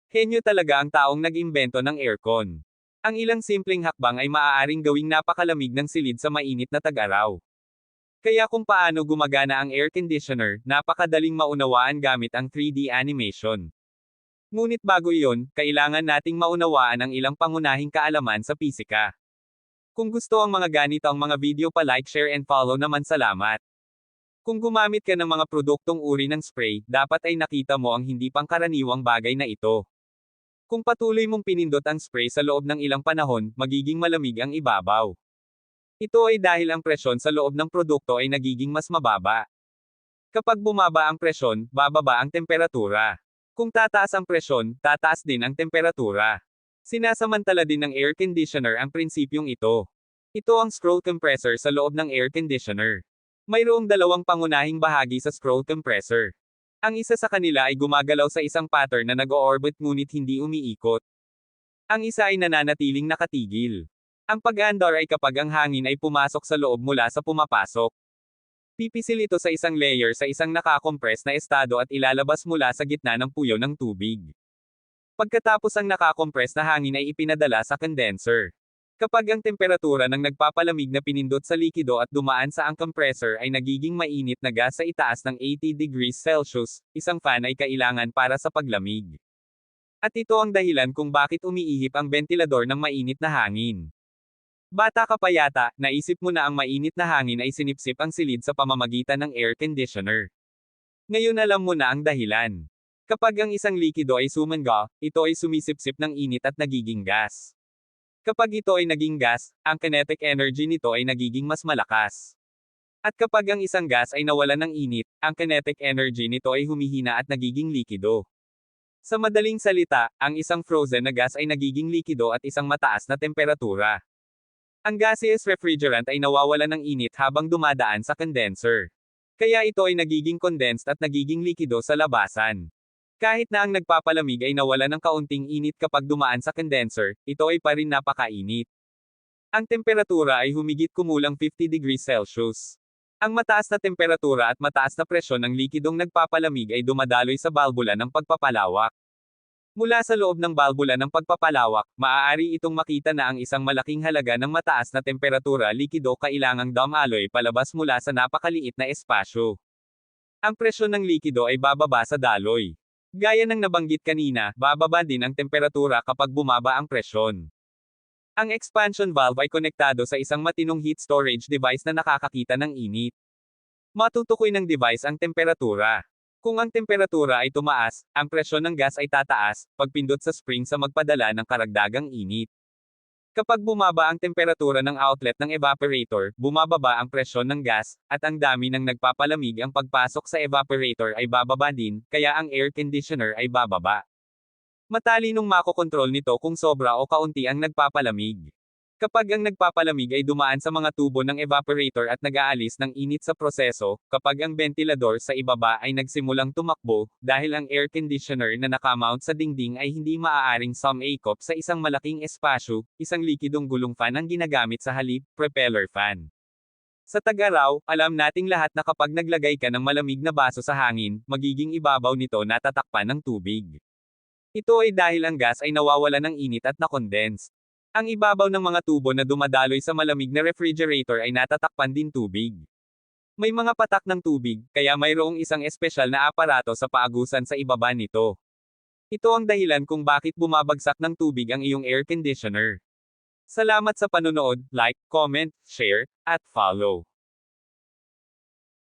Henyo talaga ang taong nag-imbento ng aircon. Ang ilang simpleng hakbang ay maaaring gawing napakalamig ng silid sa mainit na tag-araw. Kaya kung paano gumagana ang air conditioner, napakadaling maunawaan gamit ang 3D animation. Ngunit bago iyon, kailangan nating maunawaan ang ilang pangunahing kaalaman sa pisika. Kung gusto ang mga ganitong mga video pa-like, share and follow naman, salamat. Kung gumamit ka ng mga produktong uri ng spray, dapat ay nakita mo ang hindi pangkaraniwang bagay na ito. Kung patuloy mong pinindot ang spray sa loob ng ilang panahon, magiging malamig ang ibabaw. Ito ay dahil ang presyon sa loob ng produkto ay nagiging mas mababa. Kapag bumaba ang presyon, bababa ang temperatura. Kung tataas ang presyon, tataas din ang temperatura. Sinasamantala din ng air conditioner ang prinsipyong ito. Ito ang scroll compressor sa loob ng air conditioner. Mayroong dalawang pangunahing bahagi sa scroll compressor. Ang isa sa kanila ay gumagalaw sa isang pattern na nag-o-orbit ngunit hindi umiikot. Ang isa ay nananatiling nakatigil. Ang pag-andar ay kapag ang hangin ay pumasok sa loob mula sa pumapasok. Pipisil ito sa isang layer sa isang nakakompress na estado at ilalabas mula sa gitna ng puyo ng tubig. Pagkatapos ang nakakompress na hangin ay ipinadala sa condenser. Kapag ang temperatura ng nagpapalamig na pinindot sa likido at dumaan sa ang compressor ay nagiging mainit na gas sa itaas ng 80 degrees Celsius, isang fan ay kailangan para sa paglamig. At ito ang dahilan kung bakit umiihip ang ventilador ng mainit na hangin. Bata ka pa yata, naisip mo na ang mainit na hangin ay sinipsip ang silid sa pamamagitan ng air conditioner. Ngayon alam mo na ang dahilan. Kapag ang isang likido ay sumangga, ito ay sumisipsip ng init at nagiging gas. Kapag ito ay naging gas, ang kinetic energy nito ay nagiging mas malakas. At kapag ang isang gas ay nawalan ng init, ang kinetic energy nito ay humihina at nagiging likido. Sa madaling salita, ang isang frozen na gas ay nagiging likido at isang mataas na temperatura. Ang gaseous refrigerant ay nawawalan ng init habang dumadaan sa condenser. Kaya ito ay nagiging condensed at nagiging likido sa labasan. Kahit na ang nagpapalamig ay nawala ng kaunting init kapag dumaan sa condenser, ito ay pa rin napakainit. Ang temperatura ay humigit kumulang 50 degrees Celsius. Ang mataas na temperatura at mataas na presyon ng likidong nagpapalamig ay dumadaloy sa balbula ng pagpapalawak. Mula sa loob ng balbula ng pagpapalawak, maaari itong makita na ang isang malaking halaga ng mataas na temperatura likido kailangang dumaloy palabas mula sa napakaliit na espasyo. Ang presyon ng likido ay bababa sa daloy. Gaya ng nabanggit kanina, bababa din ang temperatura kapag bumaba ang presyon. Ang expansion valve ay konektado sa isang matinong heat storage device na nakakakita ng init. Matutukoy ng device ang temperatura. Kung ang temperatura ay tumaas, ang presyon ng gas ay tataas, pagpindot sa spring sa magpadala ng karagdagang init. Kapag bumaba ang temperatura ng outlet ng evaporator, bumababa ang presyon ng gas, at ang dami ng nagpapalamig ang pagpasok sa evaporator ay bababa din, kaya ang air conditioner ay bababa. Matalinong makokontrol nito kung sobra o kaunti ang nagpapalamig. Kapag ang nagpapalamig ay dumaan sa mga tubo ng evaporator at nag-aalis ng init sa proseso, kapag ang ventilador sa ibaba ay nagsimulang tumakbo, dahil ang air conditioner na nakamount sa dingding ay hindi maaaring sumakop sa isang malaking espasyo, isang likidong gulong fan ang ginagamit sa halip, propeller fan. Sa tag-araw, alam nating lahat na kapag naglagay ka ng malamig na baso sa hangin, magiging ibabaw nito natatakpan ng tubig. Ito ay dahil ang gas ay nawawala ng init at na-condense. Ang ibabaw ng mga tubo na dumadaloy sa malamig na refrigerator ay natatakpan din tubig. May mga patak ng tubig, kaya mayroong isang espesyal na aparato sa paagusan sa ibaba nito. Ito ang dahilan kung bakit bumabagsak ng tubig ang iyong air conditioner. Salamat sa panonood, like, comment, share, at follow.